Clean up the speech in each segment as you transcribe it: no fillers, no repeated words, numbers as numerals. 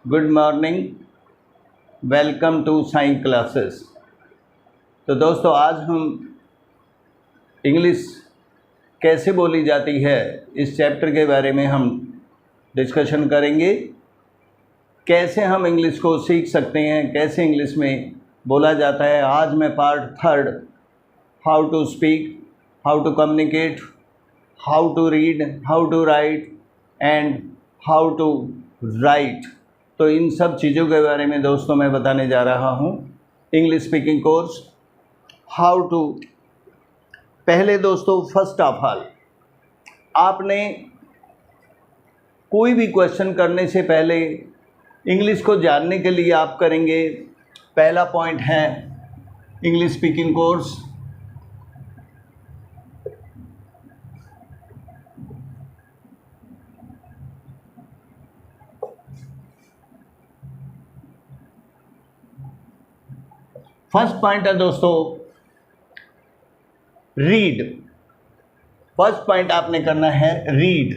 Good morning, welcome to science classes. तो दोस्तों, आज हम इंग्लिश कैसे बोली जाती है इस चैप्टर के बारे में हम डिस्कशन करेंगे। कैसे हम इंग्लिश को सीख सकते हैं, कैसे इंग्लिश में बोला जाता है। आज मैं part third, how to speak, how to communicate, how to read, how to write and how to write, तो इन सब चीज़ों के बारे में दोस्तों मैं बताने जा रहा हूँ। English speaking course how to. पहले दोस्तों, फर्स्ट ऑफ ऑल, आपने कोई भी क्वेश्चन करने से पहले इंग्लिश को जानने के लिए आप करेंगे। पहला पॉइंट है English speaking course. First point है दोस्तों रीड। फर्स्ट पॉइंट आपने करना है रीड।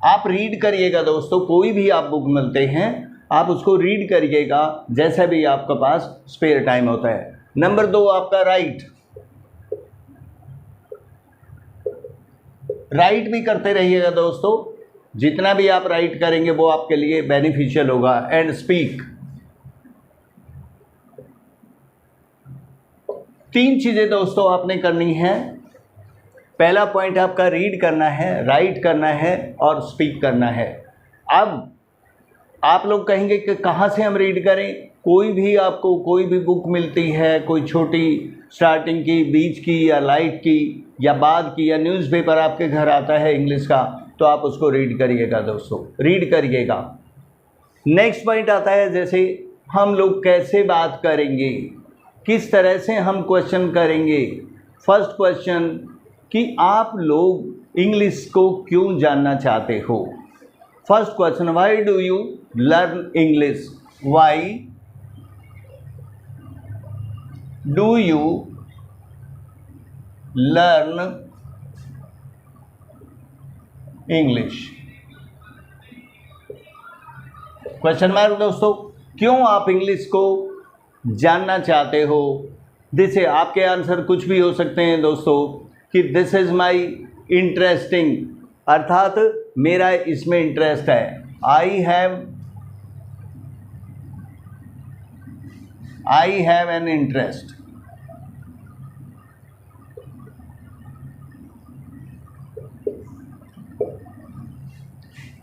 आप रीड करिएगा दोस्तों, कोई भी आप बुक मिलते हैं आप उसको रीड करिएगा जैसा भी आपके पास स्पेयर टाइम होता है। नंबर 2 आपका राइट। राइट भी करते रहिएगा दोस्तों, जितना भी आप राइट करेंगे वो आपके लिए बेनिफिशियल होगा। And speak. 3 चीज़ें दोस्तों आपने करनी है। पहला पॉइंट आपका रीड करना है, राइट करना है और स्पीक करना है। अब आप लोग कहेंगे कि कहाँ से हम रीड करें। कोई भी आपको कोई भी बुक मिलती है, कोई छोटी स्टार्टिंग की, बीच की या लाइट की या बाद की, या न्यूज़पेपर आपके घर आता है इंग्लिश का, तो आप उसको रीड करिएगा दोस्तों, रीड करिएगा। नेक्स्ट पॉइंट आता है जैसे हम लोग कैसे बात करेंगे, किस तरह से हम क्वेश्चन करेंगे। फर्स्ट क्वेश्चन कि आप लोग इंग्लिश को क्यों जानना चाहते हो। First question, why do you learn English. Why do you learn English. Question mark दोस्तों, क्यों आप इंग्लिश को जानना चाहते हो। जैसे आपके आंसर कुछ भी हो सकते हैं दोस्तों कि दिस इज़ माई इंटरेस्टिंग, अर्थात मेरा इसमें इंटरेस्ट है। I have an interest.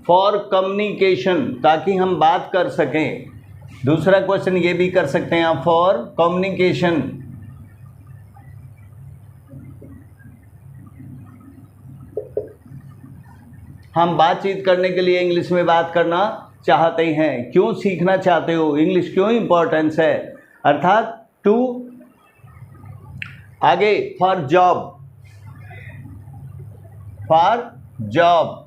For communication, ताकि हम बात कर सकें। दूसरा क्वेश्चन ये भी कर सकते हैं आप, फॉर कम्युनिकेशन। हम बातचीत करने के लिए इंग्लिश में बात करना चाहते हैं। क्यों सीखना चाहते हो, इंग्लिश क्यों इंपॉर्टेंस है, अर्थात टू। आगे फॉर जॉब। फॉर जॉब,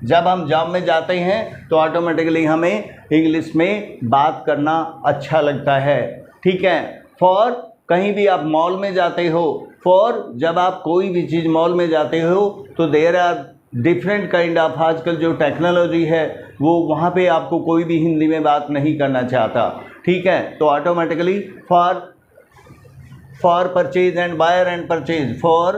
जब हम जॉब में जाते हैं तो ऑटोमेटिकली हमें इंग्लिश में बात करना अच्छा लगता है, ठीक है। फॉर कहीं भी आप मॉल में जाते हो, फॉर जब आप कोई भी चीज़ मॉल में जाते हो तो there are different kind of, आजकल जो टेक्नोलॉजी है वो वहाँ पे आपको कोई भी हिंदी में बात नहीं करना चाहता, ठीक है। तो automatically for purchase and buyer and purchase, for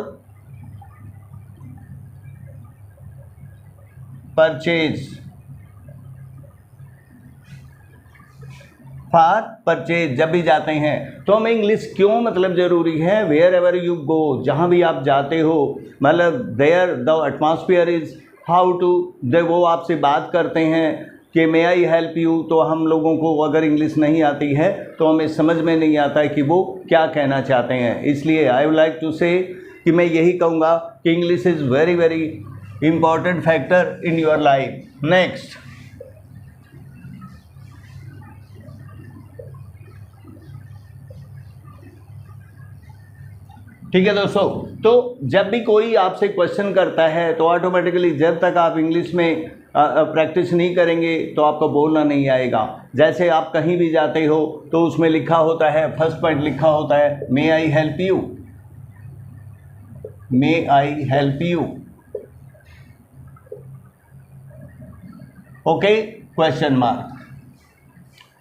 purchase, for purchase जब भी जाते हैं तो हमें इंग्लिश क्यों मतलब ज़रूरी है। वेयर एवर यू गो, जहाँ भी आप जाते हो, मतलब there the atmosphere is how to, जब वो आपसे बात करते हैं कि मे आई हेल्प यू, तो हम लोगों को अगर इंग्लिश नहीं आती है तो हमें समझ में नहीं आता है कि वो क्या कहना चाहते हैं। इसलिए आई वुड लाइक टू से कि मैं यही कहूँगा कि English is very very important factor in your life. Next, ठीक है दोस्तों। तो जब भी कोई आपसे क्वेश्चन करता है तो ऑटोमेटिकली जब तक आप इंग्लिश में प्रैक्टिस नहीं करेंगे तो आपको बोलना नहीं आएगा। जैसे आप कहीं भी जाते हो तो उसमें लिखा होता है, फर्स्ट पॉइंट लिखा होता है may I help you, may I help you, okay. Question mark.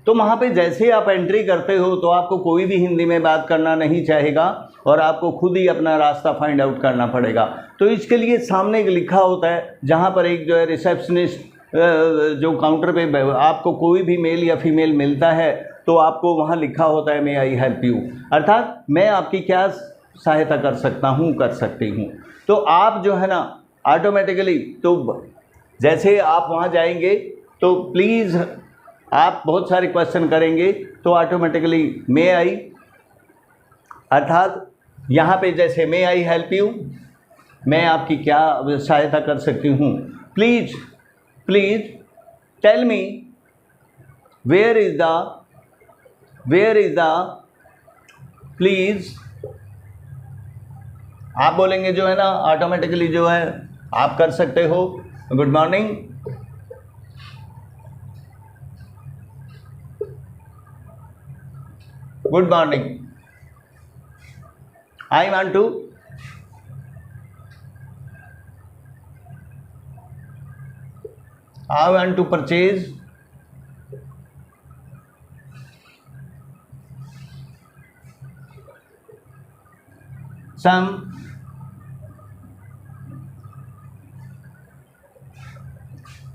तो वहाँ पे जैसे ही आप एंट्री करते हो तो आपको कोई भी हिंदी में बात करना नहीं चाहेगा और आपको खुद ही अपना रास्ता फाइंड आउट करना पड़ेगा। तो इसके लिए सामने एक लिखा होता है, जहाँ पर एक जो है रिसेप्शनिस्ट जो काउंटर पे आपको कोई भी मेल या फीमेल मिलता है तो आपको वहाँ लिखा होता है मे आई हेल्प यू, अर्थात मैं आपकी क्या सहायता कर सकता हूँ, कर सकती हूँ। तो आप जो है ना ऑटोमेटिकली, तो जैसे आप वहाँ जाएंगे तो प्लीज़ आप बहुत सारे क्वेश्चन करेंगे तो ऑटोमेटिकली मे आई, अर्थात यहाँ पे जैसे मे आई हेल्प यू, मैं आपकी क्या सहायता कर सकती हूँ, please please tell me where is the please. आप बोलेंगे जो है ना ऑटोमेटिकली जो है आप कर सकते हो good morning, good morning, I want to purchase some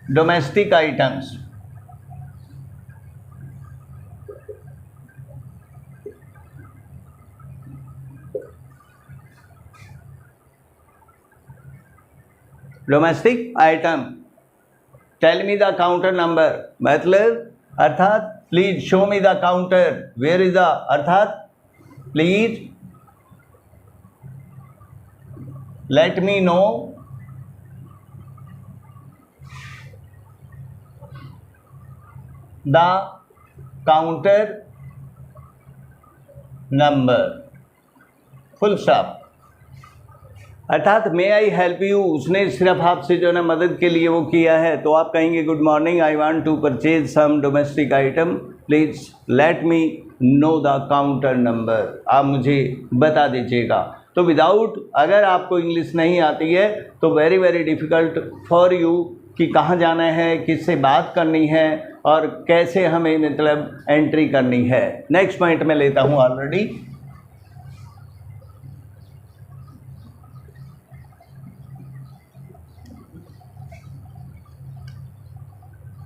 domestic items. Domestic item, tell me the counter number, मतलब अर्थात please show me the counter, where is the अर्थात please let me know the counter number, full stop. अर्थात may I help you, उसने सिर्फ आपसे जो है ना मदद के लिए वो किया है, तो आप कहेंगे good morning, I want to purchase some domestic item, please let me know the counter number, आप मुझे बता दीजिएगा। तो विदाउट, अगर आपको इंग्लिश नहीं आती है तो very very difficult for you कि कहाँ जाना है, किससे बात करनी है और कैसे हमें मतलब एंट्री करनी है। नेक्स्ट पॉइंट में लेता हूँ ऑलरेडी।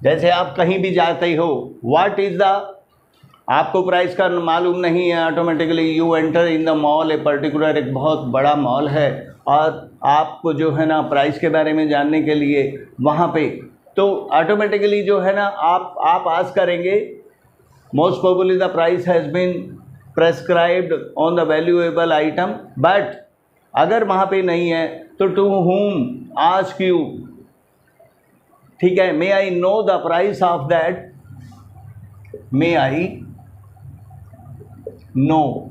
जैसे आप कहीं भी जाते हो, व्हाट इज़ द, आपको प्राइस का मालूम नहीं है, automatically you enter in the mall, a particular एक बहुत बड़ा मॉल है और आपको जो है ना प्राइस के बारे में जानने के लिए वहाँ पे, तो ऑटोमेटिकली जो है ना आप आस्क करेंगे most probably the price has been prescribed on the valuable item, but अगर वहाँ पे नहीं है तो टू हुम आस्क यू, ठीक है, may I know the price of that, may I know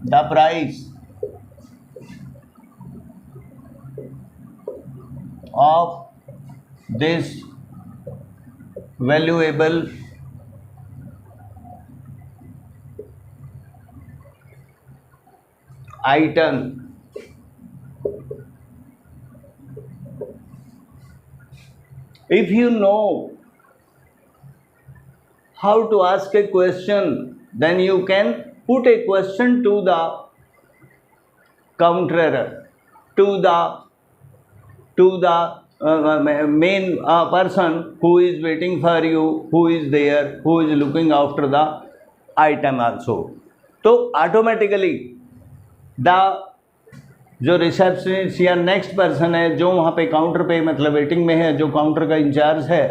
the price of this valuable item. If you know how to ask a question, then you can put a question to the counter, to the main person who is waiting for you, who is there, who is looking after the item also. तो automatically the जो receptionist या next person है जो वहाँ पे counter पे मतलब waiting में है, जो काउंटर का इंचार्ज है,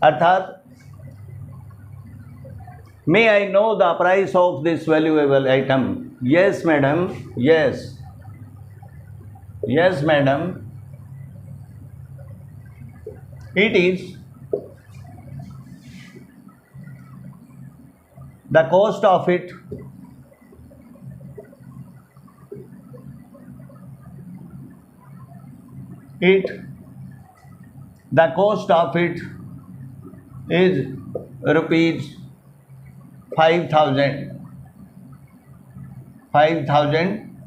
अर्थात may I know the price of this valuable item, yes madam, yes yes madam, it is the cost of it, the cost of it is rupees 5,000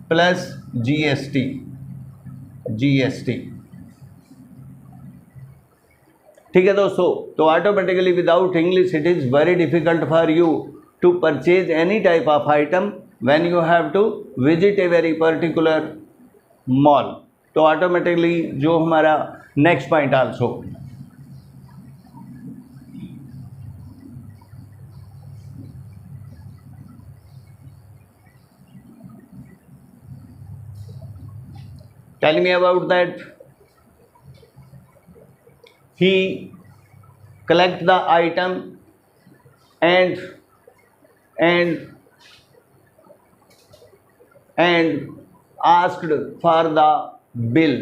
plus GST। ठीक है दोस्तों, तो automatically without English it is very difficult for you to purchase any type of item when you have to visit a very particular mall. तो automatically जो हमारा next point also, tell me about that. He collect the item and asked for the bill।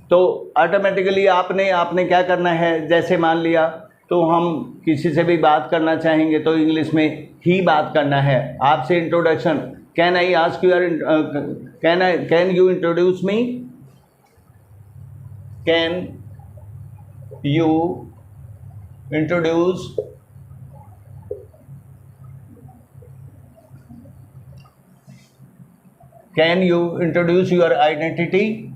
तो automatically आपने क्या करना है, जैसे मान लिया तो हम किसी से भी बात करना चाहेंगे तो इंग्लिश में ही बात करना है। आपसे introduction, can I ask your, can you introduce me, can you introduce your identity?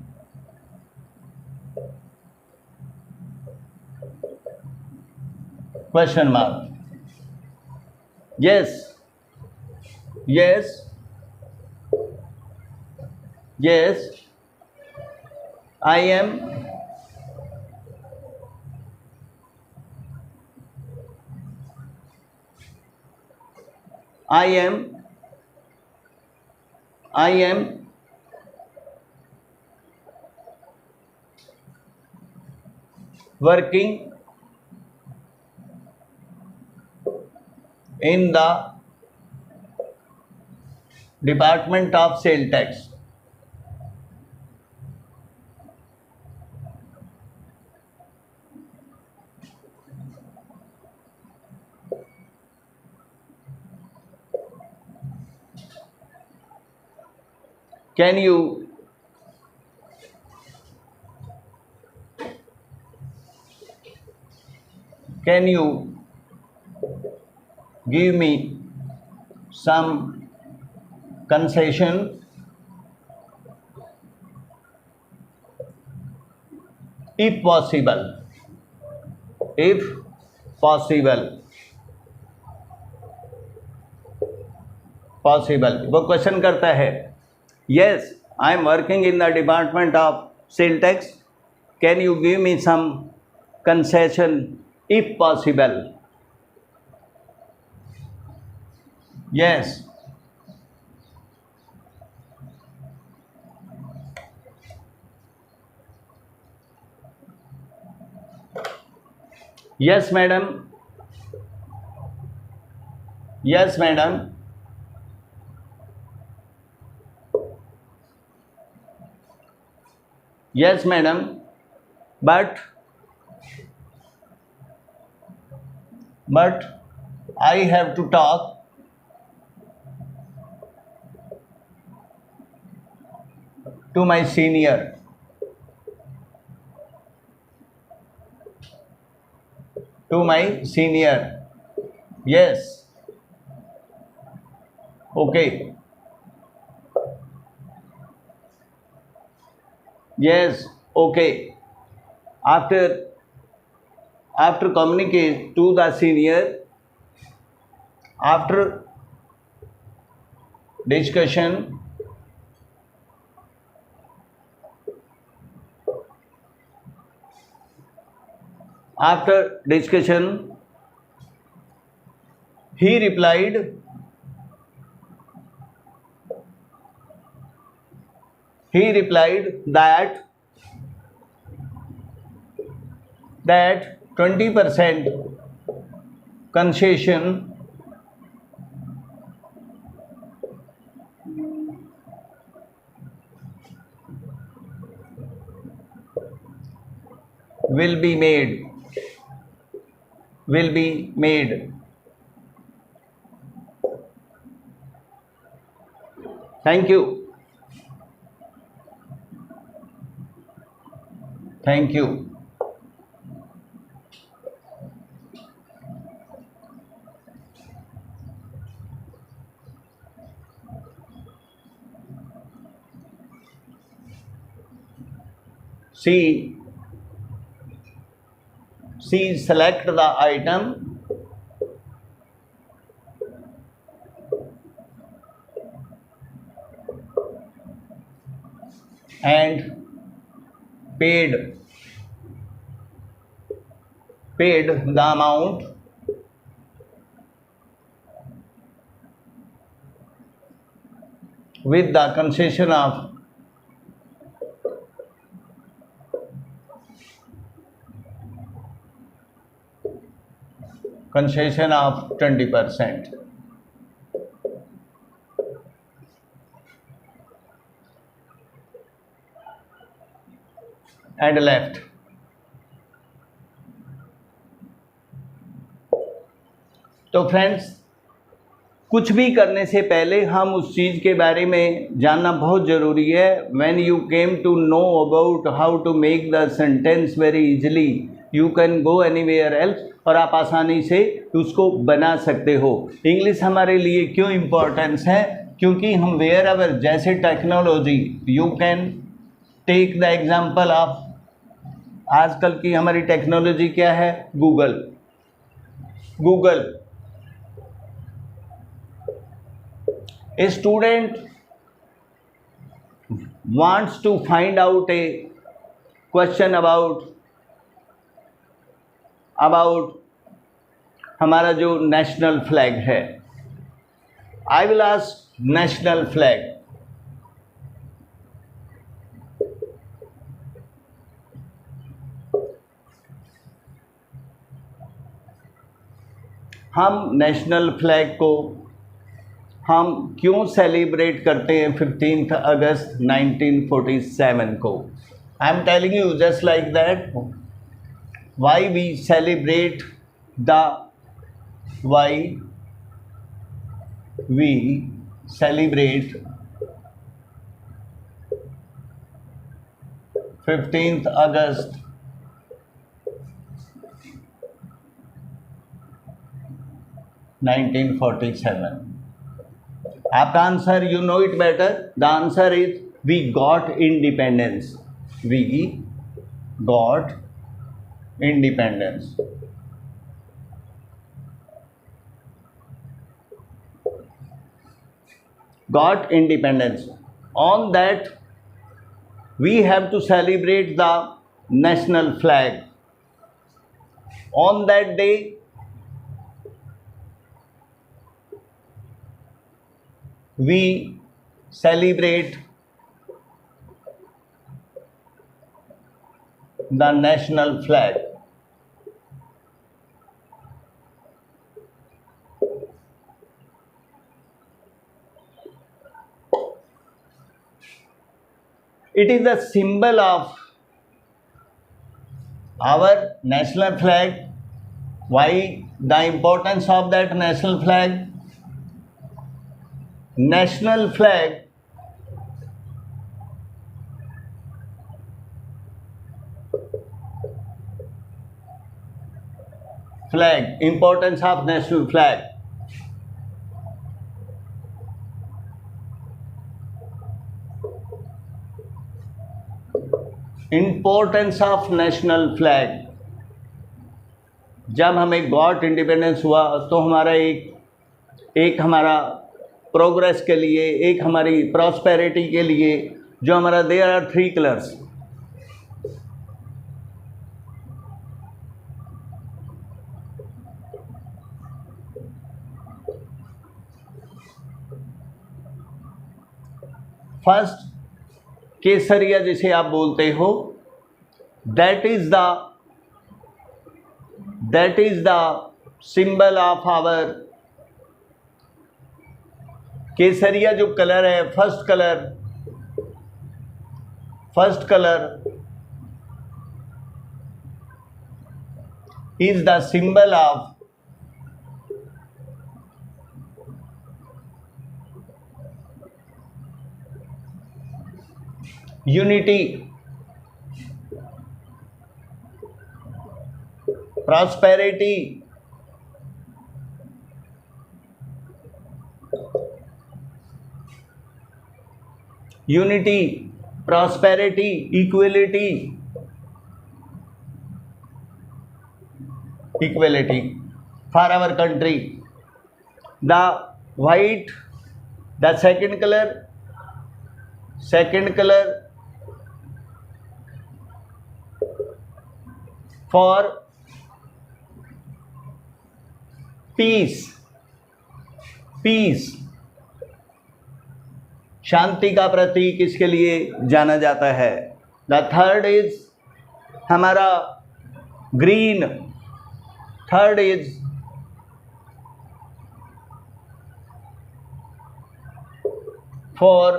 Question mark. Yes, I am working in the Department of Sales Tax। Can you give me some concession if possible? वो question करता है, yes I am working in the Department of Sales Tax, can you give me some concession if possible? Yes, madam, yes madam, but I have to talk to my senior। Yes, okay, yes, okay। After communicate to the senior, after discussion, he replied that 20% concession will be made। Thank you। See, C. Select the item. And paid the amount with the concession of 20%. And left. तो friends, कुछ भी करने से पहले हम उस चीज़ के बारे में जानना बहुत ज़रूरी है. When you came to know about how to make the sentence very easily, you can go anywhere else, और आप आसानी से उसको बना सकते हो. इंग्लिश हमारे लिए क्यों इम्पोर्टेंस है? क्योंकि हम वेयर एवर, जैसे technology, you can take the example of, आजकल की हमारी टेक्नोलॉजी क्या है? Google. A student wants to find out a question about हमारा जो नेशनल फ्लैग है. I will ask national flag. हम नेशनल फ्लैग को हम क्यों सेलिब्रेट करते हैं 15 अगस्त 1947 को? I am telling you just like that. Why we celebrate 15th August 1947. आपका answer, you know it better. The answer is we got independence. We got independence. Got independence. On that, we have to celebrate the national flag. On that day, we celebrate the national flag. It is a symbol of our national flag. Why the importance of that national flag? National flag importance of national flag. Importance of national flag. जब हमें got independence हुआ तो हमारा एक हमारा progress के लिए, एक हमारी प्रॉस्पेरिटी के लिए, जो हमारा देयर आर 3 कलर्स. फर्स्ट, केसरिया जिसे आप बोलते हो, that is the symbol of our. केसरिया जो कलर है, first colour is the symbol of unity, prosperity, equality, equality for our country. The white, the second color for peace, शांति का प्रतीक इसके लिए जाना जाता है. द थर्ड इज हमारा green, third is for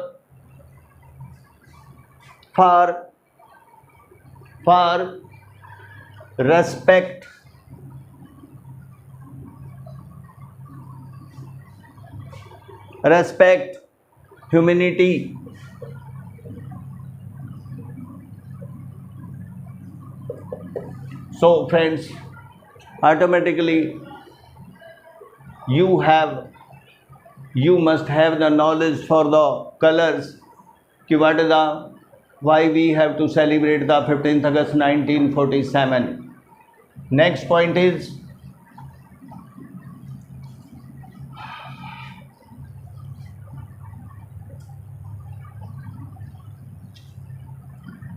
respect, humanity. So friends, automatically you must have the knowledge for the colors, कि what is the, why we have to celebrate the 15th August 1947. Next point is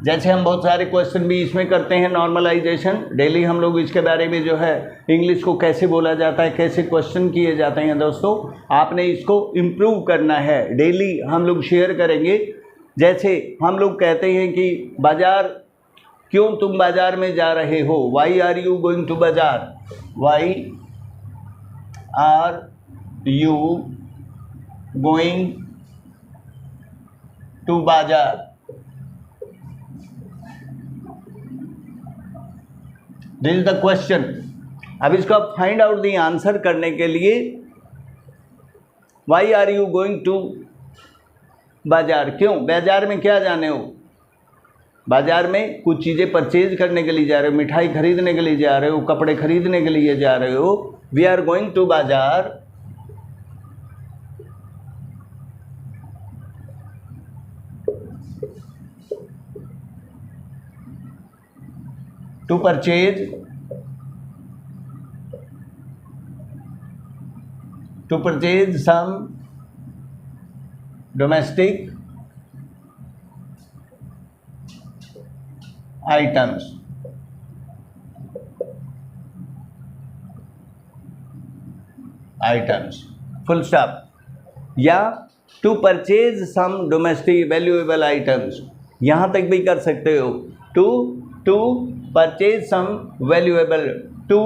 जैसे हम बहुत सारे question भी इसमें करते हैं, normalisation, daily हम लोग इसके बारे में जो है इंग्लिश को कैसे बोला जाता है, कैसे क्वेश्चन किए जाते हैं दोस्तों, आपने इसको इम्प्रूव करना है. डेली हम लोग शेयर करेंगे. जैसे हम लोग कहते हैं कि बाज़ार, क्यों तुम बाज़ार में जा रहे हो, why are you going to bazaar, why are you going to bazaar. This is the question. अब इसको फाइंड आउट द आंसर करने के लिए, why are you going to bazaar, क्यों बाजार में क्या जाने हो, बाजार में कुछ चीज़ें परचेज करने के लिए जा रहे हो, मिठाई खरीदने के लिए जा रहे हो, कपड़े खरीदने के लिए जा रहे हो. वी आर गोइंग टू बाजार to purchase some domestic items. Full stop. या to purchase some domestic valuable items, यहाँ तक भी कर सकते हो. to purchase some valuable, to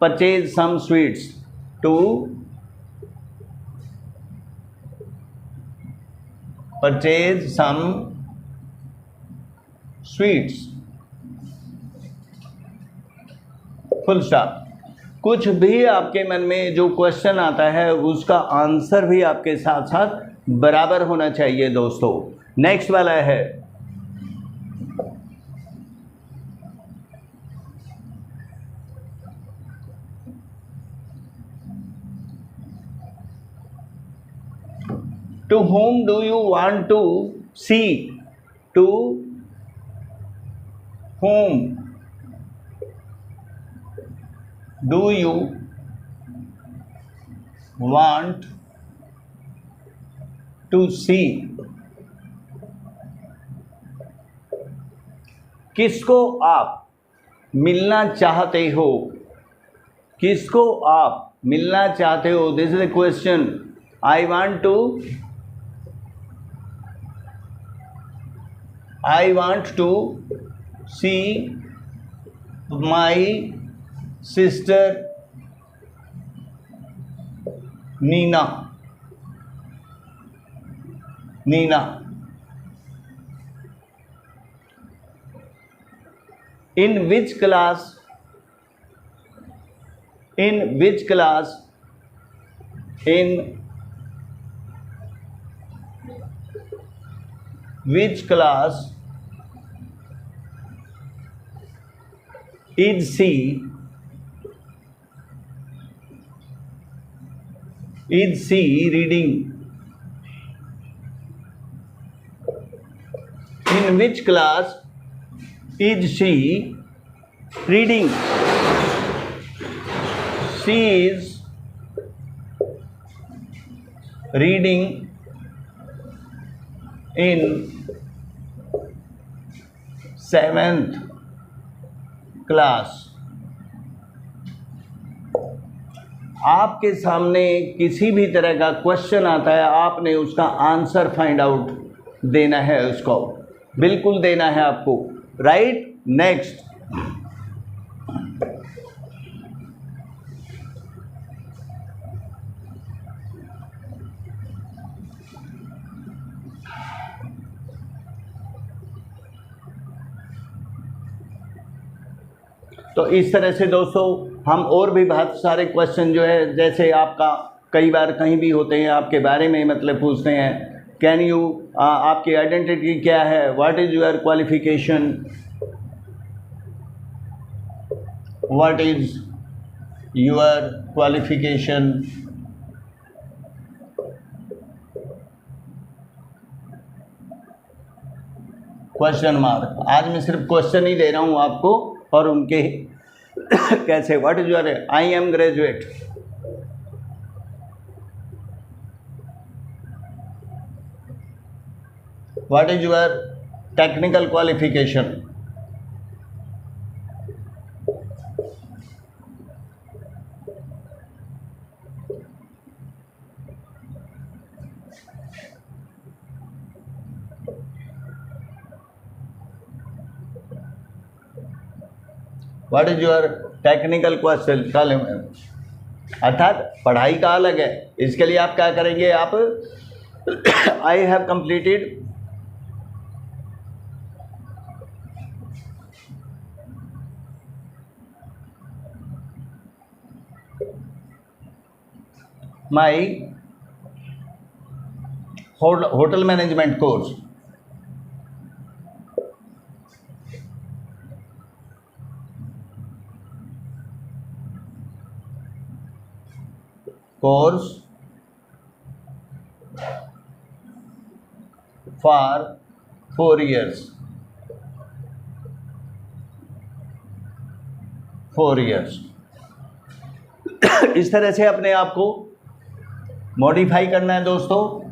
purchase some sweets, to purchase some sweets. Full stop. कुछ भी आपके मन में जो क्वेश्चन आता है उसका आंसर भी आपके साथ साथ बराबर होना चाहिए दोस्तों. नेक्स्ट वाला है to whom do you want to see, to whom do you want to see. किसको आप मिलना चाहते हो, किसको आप मिलना चाहते हो. This is the question. I want to see my sister Nina. In which class is she reading? In which class is she reading, she is reading in 7th class. आपके सामने किसी भी तरह का क्वेश्चन आता है, आपने उसका आंसर फाइंड आउट देना है, उसको बिल्कुल देना है आपको। Right, next. तो इस तरह से दोस्तों हम और भी बहुत सारे क्वेश्चन जो है, जैसे आपका कई बार कहीं भी होते हैं, आपके बारे में मतलब पूछते हैं, कैन यू, आपकी आइडेंटिटी क्या है, what is your qualification, what is your qualification, question mark. आज मैं सिर्फ क्वेश्चन ही दे रहा हूँ आपको और उनके कैसे, what is your, I am graduate, what is your technical qualification, what is your technical qualification. अर्थात पढ़ाई का अलग है, इसके लिए आप क्या करेंगे, आप I have completed my hotel management course, course for 4 years, 4 years। इस तरह से अपने आप को मॉडिफाई करना है दोस्तों।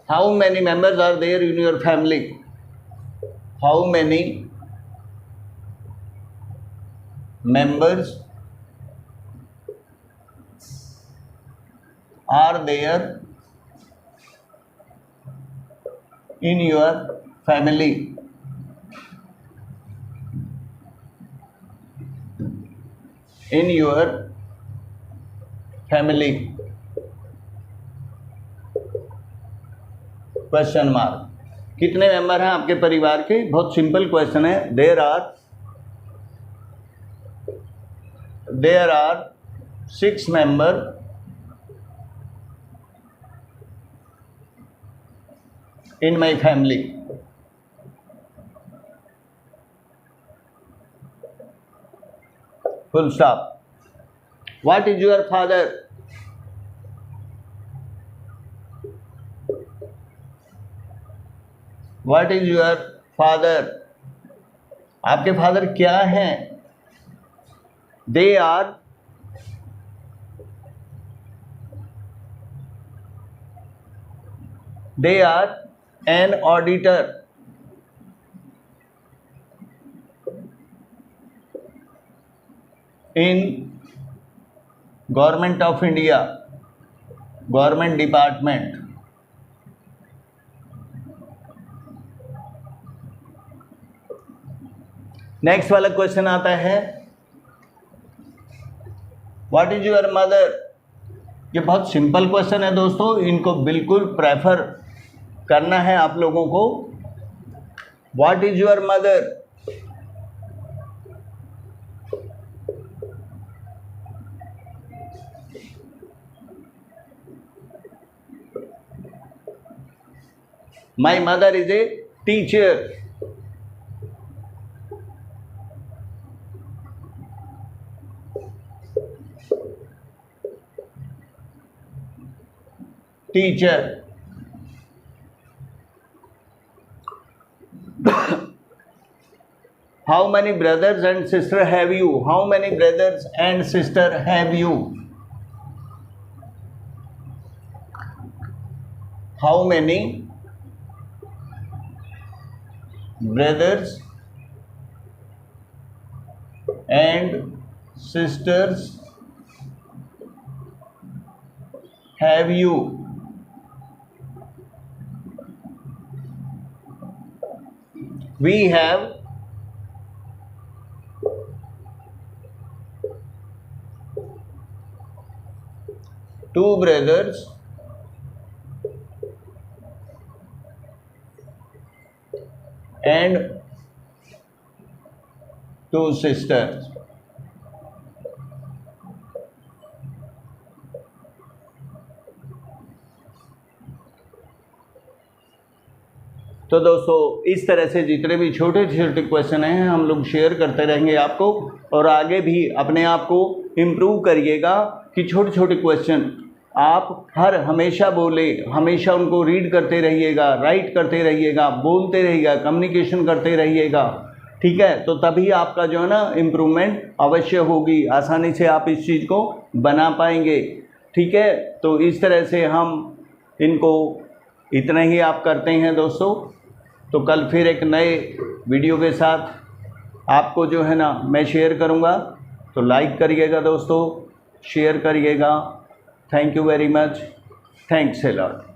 How many members are there in your family? How many members are there in your family? In your family? Question mark. कितने मेंबर हैं आपके परिवार के? बहुत सिंपल क्वेश्चन है। There are 6 member in my family. Full stop. What is your father? What is your father? आपके father क्या हैं? They are an auditor in Government of India, Government Department. Next वाला क्वेश्चन आता है, what is your mother? ये बहुत simple question है दोस्तों, इनको बिल्कुल प्रेफर करना है आप लोगों को। What is your mother? My mother is a teacher. Teacher. How many brothers and sister have you? How many brothers and sister have you? How many brothers and sisters have you? We have two brothers and two sisters। तो दोस्तों इस तरह से जितने भी छोटे छोटे question हैं हम लोग शेयर करते रहेंगे आपको, और आगे भी अपने आप को इम्प्रूव करिएगा कि छोटे छोटे क्वेश्चन आप हमेशा बोले, हमेशा उनको रीड करते रहिएगा, राइट करते रहिएगा, बोलते रहिएगा, कम्युनिकेशन करते रहिएगा, ठीक है। तो तभी आपका जो है ना इम्प्रूवमेंट अवश्य होगी, आसानी से आप इस चीज़ को बना पाएंगे, ठीक है। तो इस तरह से हम इनको इतना ही आप करते हैं दोस्तों। तो कल फिर एक नए वीडियो के साथ आपको जो है ना मैं शेयर करूँगा, तो लाइक करिएगा दोस्तों, शेयर करिएगा। Thank you very much, thanks a lot.